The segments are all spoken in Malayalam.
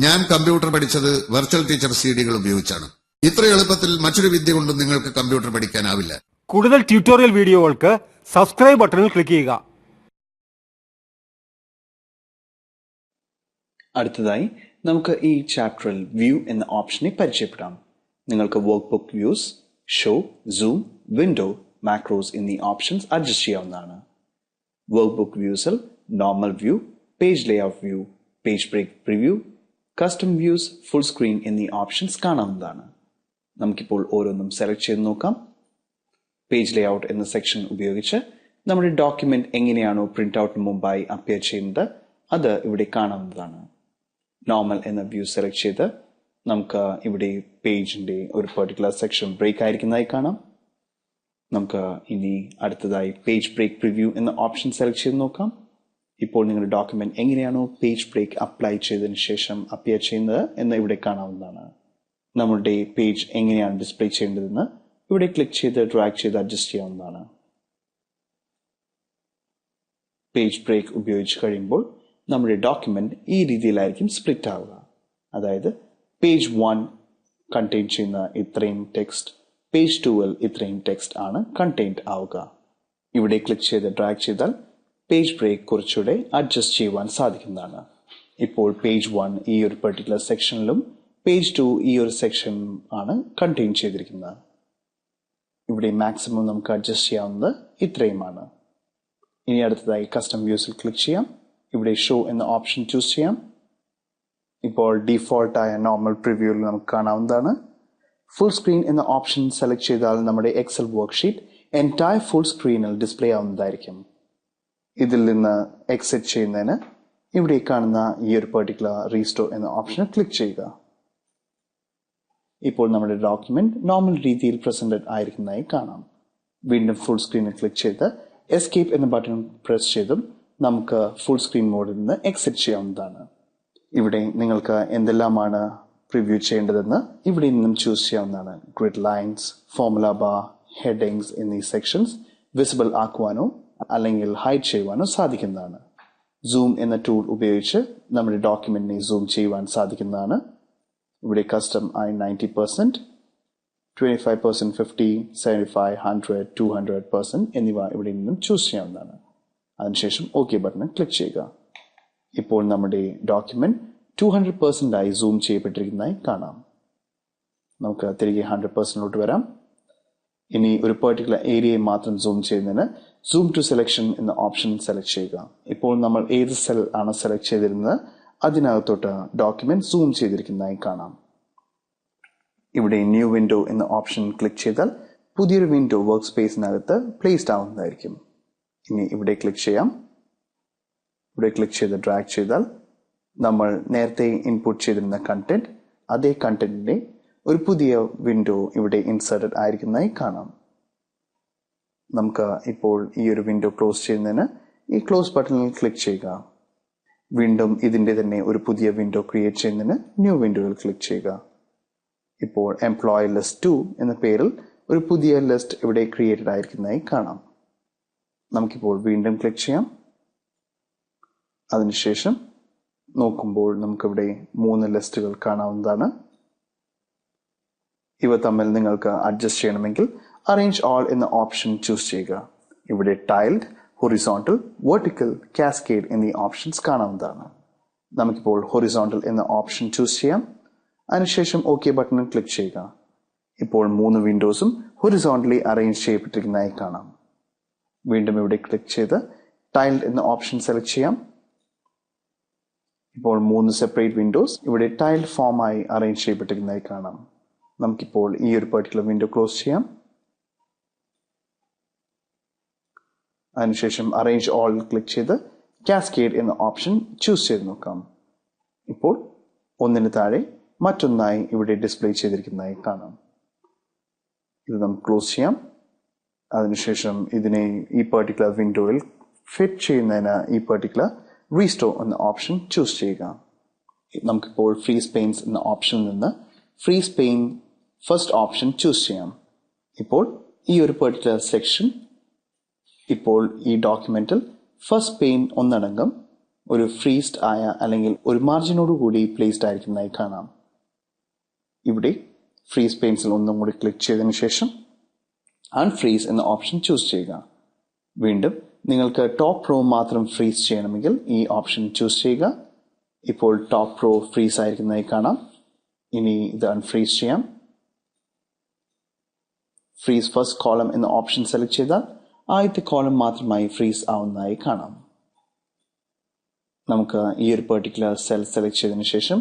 ഞാൻ കമ്പ്യൂട്ടർ പഠിച്ചത് വെർച്വൽ ടീച്ചർ സിഡികൾ ഉപയോഗിച്ചാണ്. ഇത്ര എളുപ്പത്തിൽ മറ്റൊരു വിദ്യ കൊണ്ടും നിങ്ങൾക്ക് കമ്പ്യൂട്ടർ പഠിക്കാനാവില്ല. കൂടുതൽ ട്യൂട്ടോറിയൽ വീഡിയോകൾക്ക് സബ്സ്ക്രൈബ് ബട്ടണിൽ ക്ലിക്ക് ചെയ്യുക. അടുത്തതായി നമുക്ക് ഈ ചാപ്റ്ററിൽ വ്യൂ എന്ന ഓപ്ഷനെ പരിചയപ്പെടാം. നിങ്ങൾക്ക് work book views, show, zoom, window, macros എന്നീ ഓപ്ഷൻസ് അഡ്ജസ്റ്റ് ചെയ്യാവുന്നതാണ്. വർക്ക് ബുക്ക് വ്യൂസിൽ normal view, page layout view, page break preview, custom views, full screen എന്നീ ഓപ്ഷൻസ് കാണാവുന്നതാണ്. നമുക്കിപ്പോൾ ഓരോന്നും സെലക്ട് ചെയ്ത് നോക്കാം. പേജ് ലേഔട്ട് എന്ന സെക്ഷൻ ഉപയോഗിച്ച് നമ്മുടെ ഡോക്യുമെന്റ് എങ്ങനെയാണോ പ്രിന്റ് ഔട്ടിന് മുമ്പായി അപ്പിയർ ചെയ്യുന്നത് അത് ഇവിടെ കാണാവുന്നതാണ്. നോർമൽ എന്ന വ്യൂ സെലക്ട് ചെയ്ത് നമുക്ക് ഇവിടെ പേജിന്റെ ഒരു പെർട്ടിക്കുലർ സെക്ഷൻ ബ്രേക്ക് ആയിരിക്കുന്നതായി കാണാം. നമുക്ക് ഇനി അടുത്തതായി പേജ് ബ്രേക്ക് പ്രിവ്യൂ എന്ന ഓപ്ഷൻ സെലക്ട് ചെയ്ത് നോക്കാം. ഇപ്പോൾ നിങ്ങളുടെ ഡോക്യുമെന്റ് എങ്ങനെയാണോ പേജ് ബ്രേക്ക് അപ്ലൈ ചെയ്തതിനു ശേഷം അപ്പിയർ ചെയ്യുന്നത് എന്ന് ഇവിടെ കാണാവുന്നതാണ്. നമ്മുടെ പേജ് എങ്ങനെയാണ് ഡിസ്പ്ലേ ചെയ്യേണ്ടതെന്ന് ഇവിടെ ക്ലിക്ക് ചെയ്ത് ഡ്രാഗ് ചെയ്ത് അഡ്ജസ്റ്റ് ചെയ്യാവുന്നതാണ്. പേജ് ബ്രേക്ക് ഉപയോഗിച്ച് കഴിയുമ്പോൾ നമ്മുടെ ഡോക്യുമെന്റ് ഈ രീതിയിലായിരിക്കും സ്പ്ലിറ്റ് ആവുക. അതായത് പേജ് 1 കണ്ടെയ്ൻ ചെയ്യുന്ന ഇത്രയും ടെക്സ്റ്റ്, പേജ് 2 ഇത്രയും ടെക്സ്റ്റ് ആണ് കണ്ടെയ്ൻഡ് ആവുക. ഇവിടെ ക്ലിക്ക് ചെയ്ത് ഡ്രാഗ് ചെയ്താൽ പേജ് ബ്രേക്ക് കുറച്ചുകൂടെ അഡ്ജസ്റ്റ് ചെയ്യുവാൻ സാധിക്കുന്നതാണ്. ഇപ്പോൾ പേജ് 1 ഈ ഒരു പെർട്ടിക്കുലർ സെക്ഷനിലും പേജ് 2 ഈ ഒരു സെക്ഷൻ ആണ് കണ്ടെയ്ൻ ചെയ്തിരിക്കുന്നത്. ഇവിടെ മാക്സിമം നമുക്ക് അഡ്ജസ്റ്റ് ചെയ്യാവുന്നത് ഇത്രയുമാണ്. ഇനി അടുത്തതായി കസ്റ്റം വ്യൂസിൽ ക്ലിക്ക് ചെയ്യാം. ഇവിടെ ഷോ എന്ന ഓപ്ഷൻ ചൂസ് ചെയ്യാം. ഇപ്പോൾ ഡിഫോൾട്ടായ നോർമൽ പ്രിവ്യൂവിൽ നമുക്ക് കാണാവുന്നതാണ്. ഫുൾ സ്ക്രീൻ എന്ന ഓപ്ഷൻ സെലക്ട് ചെയ്താൽ നമ്മുടെ എക്സൽ വർക്ക്ഷീറ്റ് എൻറ്റയർ ഫുൾ സ്ക്രീനിൽ ഡിസ്പ്ലേ ആവുന്നതായിരിക്കും. ഇതിൽ നിന്ന് എക്സിറ്റ് ചെയ്യുന്നതിന് ഇവിടെ കാണുന്ന ഈ ഒരു പെർട്ടിക്കുലർ റീസ്റ്റോർ എന്ന ഓപ്ഷനിൽ ക്ലിക്ക് ചെയ്യുക. ഇപ്പോൾ നമ്മുടെ ഡോക്യുമെന്റ് നോർമൽ രീതിയിൽ പ്രസന്റഡ് ആയിരിക്കുന്നതായി കാണാം. വീണ്ടും ഫുൾ സ്ക്രീനിൽ ക്ലിക്ക് ചെയ്ത് എസ്കേപ്പ് എന്ന ബട്ടൺ പ്രസ് ചെയ്തും നമുക്ക് ഫുൾ സ്ക്രീൻ മോഡിൽ നിന്ന് എക്സിറ്റ് ചെയ്യാവുന്നതാണ്. ഇവിടെ നിങ്ങൾക്ക് എന്തെല്ലാമാണ് പ്രിവ്യൂ ചെയ്യേണ്ടതെന്ന് ഇവിടെ നിന്നും ചൂസ് ചെയ്യാവുന്നതാണ്. Grid lines, formula bar, headings എന്നീ സെക്ഷൻസ് വിസിബിൾ ആക്കുവാനോ അല്ലെങ്കിൽ ഹൈഡ് ചെയ്യുവാനോ സാധിക്കുന്നതാണ്. സൂം എന്ന ടൂൾ ഉപയോഗിച്ച് നമ്മുടെ ഡോക്യുമെന്റിനെ സൂം ചെയ്യുവാൻ സാധിക്കുന്നതാണ്. ഇവിടെ കസ്റ്റം ആയി 90%, 25%, 50, 75, 100, 200% എന്നിവ ഇവിടെ നിന്നും ചൂസ് ചെയ്യാവുന്നതാണ്. അതിനുശേഷം ഓക്കെ ബട്ടണിൽ ക്ലിക്ക് ചെയ്യുക. ഇപ്പോൾ നമ്മുടെ ഡോക്യുമെന്റ് 200% ആയി സൂം ചെയ്യപ്പെട്ടിരിക്കുന്നതായി കാണാം. നമുക്ക് തിരികെ 100%ലോട്ട് വരാം. ഇനി ഒരു പെർട്ടിക്കുലർ ഏരിയയെ മാത്രം സൂം ചെയ്യുന്നതിന് സൂം ടു സെലക്ഷൻ എന്ന ഓപ്ഷൻ സെലക്ട് ചെയ്യുക. ഇപ്പോൾ നമ്മൾ ഏത് സെൽ ആണ് സെലക്ട് ചെയ്തിരുന്നത് അതിനകത്തോട്ട് ഡോക്യുമെന്റ് സൂം ചെയ്തിരിക്കുന്നതായി കാണാം. ഇവിടെ ന്യൂ വിൻഡോ എന്ന ഓപ്ഷൻ ക്ലിക്ക് ചെയ്താൽ പുതിയൊരു വിൻഡോ വർക്ക് സ്പേസിനകത്ത് പ്ലേസ്ഡ് ആവുന്നതായിരിക്കും. ഇനി ഇവിടെ ക്ലിക്ക് ചെയ്യാം. ഇവിടെ ക്ലിക്ക് ചെയ്ത് ഡ്രാഗ് ചെയ്താൽ നമ്മൾ നേരത്തെ ഇൻപുട്ട് ചെയ്തിരുന്ന കണ്ടന്റ് അതേ കണ്ടന്റിന്റെ ഒരു പുതിയ വിൻഡോ ഇവിടെ ഇൻസേർട്ടഡ് ആയിരിക്കുന്നതായി കാണാം. നമുക്ക് ഇപ്പോൾ ഈ ഒരു വിൻഡോ ക്ലോസ് ചെയ്യുന്നതിന് ഈ ക്ലോസ് ബട്ടണിൽ ക്ലിക്ക് ചെയ്യുക. വീണ്ടും ഇതിന്റെ തന്നെ ഒരു പുതിയ വിൻഡോ ക്രിയേറ്റ് ചെയ്യുന്നതിന് ന്യൂ വിൻഡോയിൽ ക്ലിക്ക് ചെയ്യുക. ഇപ്പോൾ എംപ്ലോയി ലിസ്റ്റ് 2 എന്ന പേരിൽ ഒരു പുതിയ ലിസ്റ്റ് ഇവിടെ ക്രിയേറ്റഡ് ആയിരിക്കുന്നതായി കാണാം. നമുക്കിപ്പോൾ വീണ്ടും ക്ലിക്ക് ചെയ്യാം. അതിനുശേഷം നോക്കുമ്പോൾ നമുക്കിവിടെ 3 ലിസ്റ്റുകൾ കാണാവുന്നതാണ്. ഇവ തമ്മിൽ നിങ്ങൾക്ക് അഡ്ജസ്റ്റ് ചെയ്യണമെങ്കിൽ അറേഞ്ച് ഓൾ എന്ന ഓപ്ഷൻ ചൂസ് ചെയ്യുക. ഇവിടെ ടൈൽഡ്, ഹൊറിസോണ്ടൽ, വെർട്ടിക്കൽ, കാസ്കേഡ് എന്നീ ഓപ്ഷൻസ് കാണാവുന്നതാണ്. നമുക്കിപ്പോൾ ഹൊറിസോണ്ടൽ എന്ന ഓപ്ഷൻ ചൂസ് ചെയ്യാം. അതിനുശേഷം ഓക്കെ ബട്ടണിൽ ക്ലിക്ക് ചെയ്യുക. ഇപ്പോൾ 3 വിൻഡോസും ഹൊറിസോണ്ടലി അറേഞ്ച് ചെയ്യപ്പെട്ടിരിക്കുന്നതായി കാണാം. വീണ്ടും ഇവിടെ ക്ലിക്ക് ചെയ്ത് ടൈൽഡ് എന്ന ഓപ്ഷൻ സെലക്ട് ചെയ്യാം. ഇപ്പോൾ 3 സെപ്പറേറ്റ് വിൻഡോസ് ഇവിടെ ടൈൽഡ് ഫോമായി അറേഞ്ച് ചെയ്യപ്പെട്ടിരിക്കുന്നതായി കാണാം. നമുക്കിപ്പോൾ ഈ ഒരു പെർട്ടിക്കുലർ വിൻഡോ ക്ലോസ് ചെയ്യാം. അതിനുശേഷം അറേഞ്ച് ഓൾ ക്ലിക്ക് ചെയ്ത് കാസ്കേഡ് എന്ന ഓപ്ഷൻ ചൂസ് ചെയ്ത് നോക്കാം. ഇപ്പോൾ ഒന്നിന് താഴെ മറ്റൊന്നായി ഇവിടെ ഡിസ്പ്ലേ ചെയ്തിരിക്കുന്നതായി കാണാം. ഇത് നമുക്ക് ക്ലോസ് ചെയ്യാം. അതിനുശേഷം ഇതിനെ ഈ പെർട്ടിക്കുലർ വിൻഡോയിൽ ഫിറ്റ് ചെയ്യുന്നതിന് ഈ പെർട്ടിക്കുലർ റീസ്റ്റോർ എന്ന ഓപ്ഷൻ ചൂസ് ചെയ്യുക. നമുക്കിപ്പോൾ ഫ്രീസ് പെയിൻസ് എന്ന ഓപ്ഷനിൽ നിന്ന് freeze pain first option choose ചെയ്യാം. ഇപ്പോൾ ഈ ഒരു പെർട്ടിക്കുലർ സെക്ഷൻ ഇപ്പോൾ ഈ ഡോക്യുമെന്റിൽ ഫസ്റ്റ് പെയിൻ ഒന്നടങ്കം ഒരു ഫ്രീസ്ഡ് ആയ അല്ലെങ്കിൽ ഒരു മാർജിനോട് കൂടി പ്ലേസ്ഡ് ആയിരിക്കുന്നതായി കാണാം. ഇവിടെ ഫ്രീസ് പെൻസിൽ ഒന്നും കൂടി ക്ലിക്ക് ചെയ്തതിനു ശേഷം അൺഫ്രീസ് എന്ന ഓപ്ഷൻ ചൂസ് ചെയ്യുക. വീണ്ടും നിങ്ങൾക്ക് ടോപ്പ് റോ മാത്രം ഫ്രീസ് ചെയ്യണമെങ്കിൽ ഈ ഓപ്ഷൻ ചൂസ് ചെയ്യുക. ഇപ്പോൾ ടോപ്പ് റോ ഫ്രീസ് ആയിരിക്കുന്നതായി കാണാം. ഇനി ഇത് അൺഫ്രീസ് ചെയ്യാം. ഫ്രീസ് ഫസ്റ്റ് കോളം എന്ന ഓപ്ഷൻ സെലക്ട് ചെയ്താൽ ആദ്യത്തെ കോളം മാത്രമായി ഫ്രീസ് ആവുന്നതായി കാണാം. നമുക്ക് ഈ ഒരു പെർട്ടിക്കുലർ സെൽ സെലക്ട് ചെയ്തതിനു ശേഷം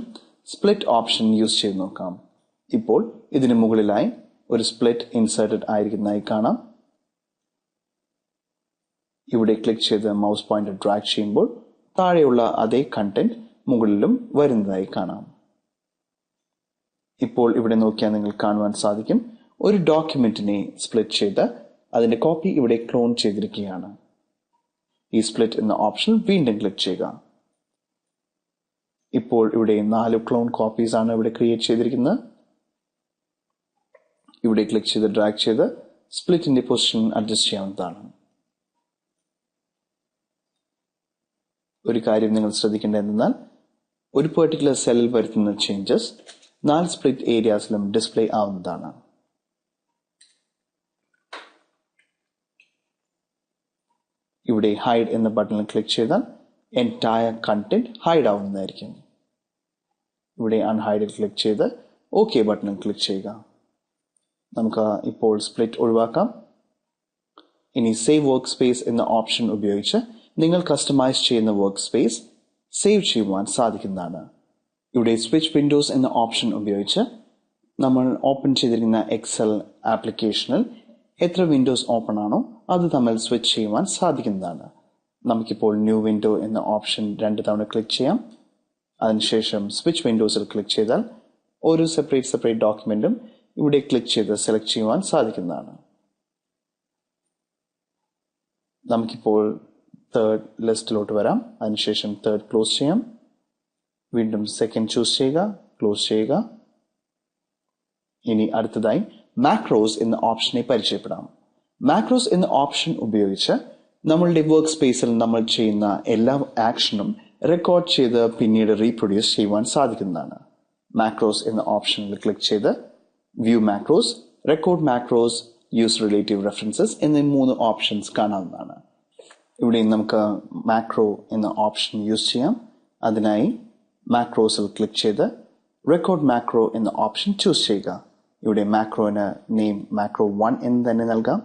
സ്പ്ലിറ്റ് ഓപ്ഷൻ യൂസ് ചെയ്ത് നോക്കാം. ഇപ്പോൾ ഇതിന് മുകളിലായി ഒരു സ്പ്ലിറ്റ് ഇൻസേർട്ടഡ് ആയിരിക്കുന്നതായി കാണാം. ഇവിടെ ക്ലിക്ക് ചെയ്ത് മൗസ് പോയിന്റർ ഡ്രാഗ് ചെയ്യുമ്പോൾ താഴെയുള്ള അതേ കണ്ടന്റ് മുകളിലും വരുന്നതായി കാണാം. ഇപ്പോൾ ഇവിടെ നോക്കിയാൽ നിങ്ങൾക്ക് കാണുവാൻ സാധിക്കും, ഒരു ഡോക്യുമെന്റിനെ സ്പ്ലിറ്റ് ചെയ്ത് അതിന്റെ കോപ്പി ഇവിടെ ക്ലോൺ ചെയ്തിരിക്കുകയാണ്. ഈ സ്പ്ലിറ്റ് എന്ന ഓപ്ഷൻ വീണ്ടും ക്ലിക്ക് ചെയ്യുക. ഇപ്പോൾ ഇവിടെ 4 ക്ലോൺ കോപ്പീസ് ആണ് ഇവിടെ ക്രിയേറ്റ് ചെയ്തിരിക്കുന്നത്. ഇവിടെ ക്ലിക്ക് ചെയ്ത് ഡ്രാഗ് ചെയ്ത് സ്പ്ലിറ്റിന്റെ പൊസിഷൻ അഡ്ജസ്റ്റ് ചെയ്യാവുന്നതാണ്. ഒരു കാര്യം നിങ്ങൾ ശ്രദ്ധിക്കേണ്ടത് എന്നാൽ ഒരു പെർട്ടിക്കുലർ സെല്ലിൽ വരുത്തുന്ന ചേഞ്ചസ് 4 സ്പ്ലിറ്റ് ഏരിയാസിലും ഡിസ്പ്ലേ ആവുന്നതാണ്. ഇവിടെ ഹൈഡ് എന്ന ബട്ടണിൽ ക്ലിക്ക് ചെയ്താൽ എൻറ്റയർ കണ്ടന്റ് ഹൈഡ് ആവുന്നതായിരിക്കും. ഇവിടെ അൺഹൈഡിൽ ക്ലിക്ക് ചെയ്ത് ഓക്കെ ബട്ടണിൽ ക്ലിക്ക് ചെയ്യുക. നമുക്ക് ഇപ്പോൾ സ്പ്ലിറ്റ് ഒഴിവാക്കാം. ഇനി സേവ് വർക്ക് സ്പേസ് എന്ന ഓപ്ഷൻ ഉപയോഗിച്ച് നിങ്ങൾ കസ്റ്റമൈസ് ചെയ്യുന്ന വർക്ക് സ്പേസ് സേവ് ചെയ്യുവാൻ സാധിക്കുന്നതാണ്. ഇവിടെ സ്വിച്ച് വിൻഡോസ് എന്ന ഓപ്ഷൻ ഉപയോഗിച്ച് നമ്മൾ ഓപ്പൺ ചെയ്തിരിക്കുന്ന എക്സൽ ആപ്ലിക്കേഷനിൽ എത്ര വിൻഡോസ് ഓപ്പൺ ആണോ അത് തമ്മിൽ സ്വിച്ച് ചെയ്യുവാൻ സാധിക്കുന്നതാണ്. നമുക്കിപ്പോൾ ന്യൂ വിൻഡോ എന്ന ഓപ്ഷൻ 2 തവണ ക്ലിക്ക് ചെയ്യാം. അതിനുശേഷം സ്വിച്ച് വിൻഡോസിൽ ക്ലിക്ക് ചെയ്താൽ ഓരോ സെപ്പറേറ്റ് ഡോക്യുമെന്റും ഇവിടെ ക്ലിക്ക് ചെയ്ത് സെലക്ട് ചെയ്യുവാൻ സാധിക്കുന്നതാണ്. നമുക്കിപ്പോൾ തേർഡ് ലിസ്റ്റിലോട്ട് വരാം. അതിനുശേഷം തേർഡ് ക്ലോസ് ചെയ്യാം. വീണ്ടും സെക്കൻഡ് ചൂസ് ചെയ്യുക, ക്ലോസ് ചെയ്യുക. ഇനി അടുത്തതായി മാക്രോസ് എന്ന ഓപ്ഷനെ പരിചയപ്പെടാം. മാക്രോസ് എന്ന ഓപ്ഷൻ ഉപയോഗിച്ച് നമ്മളുടെ വർക്ക് സ്പേസിൽ നമ്മൾ ചെയ്യുന്ന എല്ലാ ആക്ഷനും റെക്കോർഡ് ചെയ്ത് പിന്നീട് റീപ്രൊഡ്യൂസ് ചെയ്യുവാൻ സാധിക്കുന്നതാണ്. മാക്രോസ് എന്ന ഓപ്ഷനിൽ ക്ലിക്ക് ചെയ്ത് view macros, record macros, use relative references എന്നീ 3 ഓപ്ഷൻസ് കാണാവുന്നതാണ്. ഇവിടെ നമുക്ക് മാക്രോ എന്ന ഓപ്ഷൻ യൂസ് ചെയ്യാം. അതിനായി മാക്രോസിൽ ക്ലിക്ക് ചെയ്ത് റെക്കോർഡ് മാക്രോ എന്ന ഓപ്ഷൻ ചൂസ് ചെയ്യുക. ഇവിടെ മാക്രോന് നെയിം മാക്രോ 1 എന്ന് തന്നെ നൽകാം.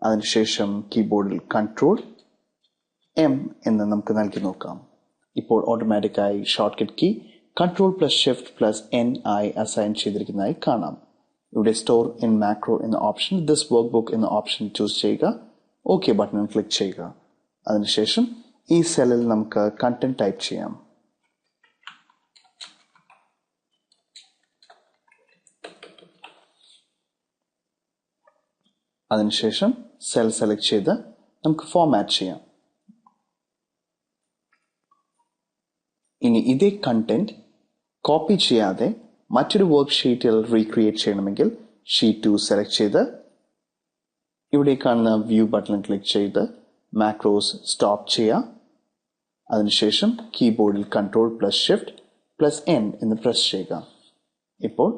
അതിനുശേഷം കീബോർഡിൽ Ctrl+M എന്ന് നമുക്ക് നൽകി നോക്കാം. ഇപ്പോൾ ഓട്ടോമാറ്റിക്കായി ഷോർട്ട്കട്ട് കീ Ctrl+Shift+N ആയി അസൈൻ ചെയ്തിരിക്കുന്നതായി കാണാം. ഇവിടെ സ്റ്റോർ ഇൻ മാക്രോ എന്ന ഓപ്ഷൻ ദിസ് വർക്ക്ബുക്ക് എന്ന ഓപ്ഷൻ ചൂസ് ചെയ്യുക. ഓക്കെ ബട്ടണിൽ ക്ലിക്ക് ചെയ്യുക. അതിനുശേഷം ഈ സെല്ലിൽ നമുക്ക് കണ്ടന്റ് ടൈപ്പ് ചെയ്യാം. അതിനുശേഷം സെൽ സെലക്ട് ചെയ്ത് നമുക്ക് ഫോർമാറ്റ് ചെയ്യാം. ഇനി ഇതേ കണ്ടന്റ് കോപ്പി ചെയ്യാതെ മറ്റൊരു വർക്ക് ഷീറ്റിൽ റീക്രിയേറ്റ് ചെയ്യണമെങ്കിൽ ഷീറ്റ് 2 സെലക്ട് ചെയ്ത് ഇവിടെ കാണുന്ന വ്യൂ ബട്ടണിൽ ക്ലിക്ക് ചെയ്ത് മാക്രോസ് സ്റ്റോപ്പ് ചെയ്യാം. അതിനുശേഷം കീബോർഡിൽ Ctrl+Shift+N എന്ന് പ്രസ് ചെയ്യുക. ഇപ്പോൾ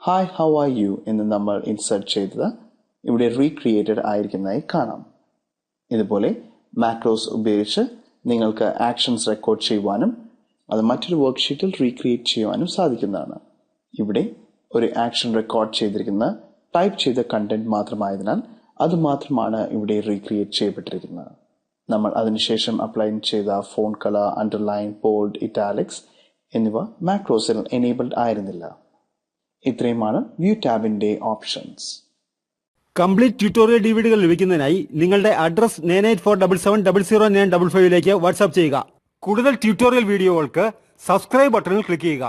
ഹായ് ഹൗ ആർ യു എന്ന് നമ്മൾ ഇൻസേർട്ട് ചെയ്തത് ഇവിടെ റീക്രിയേറ്റഡ് ആയിരിക്കുന്നതായി കാണാം. ഇതുപോലെ മാക്രോസ് ഉപയോഗിച്ച് നിങ്ങൾക്ക് ആക്ഷൻസ് റെക്കോർഡ് ചെയ്യുവാനും അത് മറ്റൊരു വർക്ക് ഷീറ്റിൽ റീക്രിയേറ്റ് ചെയ്യുവാനും സാധിക്കുന്നതാണ്. ഇവിടെ ഒരു ആക്ഷൻ റെക്കോർഡ് ചെയ്തിരിക്കുന്ന ടൈപ്പ് ചെയ്ത കണ്ടന്റ് മാത്രമായതിനാൽ അത് മാത്രമാണ് ഇവിടെ റീക്രിയേറ്റ് ചെയ്യപ്പെട്ടിരിക്കുന്നത്. നമ്മൾ അതിനുശേഷം അപ്ലൈ ചെയ്ത phone colour, underline, bold, italics എന്നിവ മാക്രോസിൽ എനേബിൾഡ് ആയിരുന്നില്ല. ഇത്രയുമാണ് വ്യൂ ടാബിന്റെ ഓപ്ഷൻസ്. കംപ്ലീറ്റ് ട്യൂട്ടോറിയൽ ഡിവിഡികൾ ലഭിക്കുന്നതിനായി നിങ്ങളുടെ അഡ്രസ് 9847700955 വാട്സ്ആപ്പ് ചെയ്യുക. കൂടുതൽ ട്യൂട്ടോറിയൽ വീഡിയോകൾക്ക് സബ്സ്ക്രൈബ് ബട്ടണിൽ ക്ലിക്ക് ചെയ്യുക.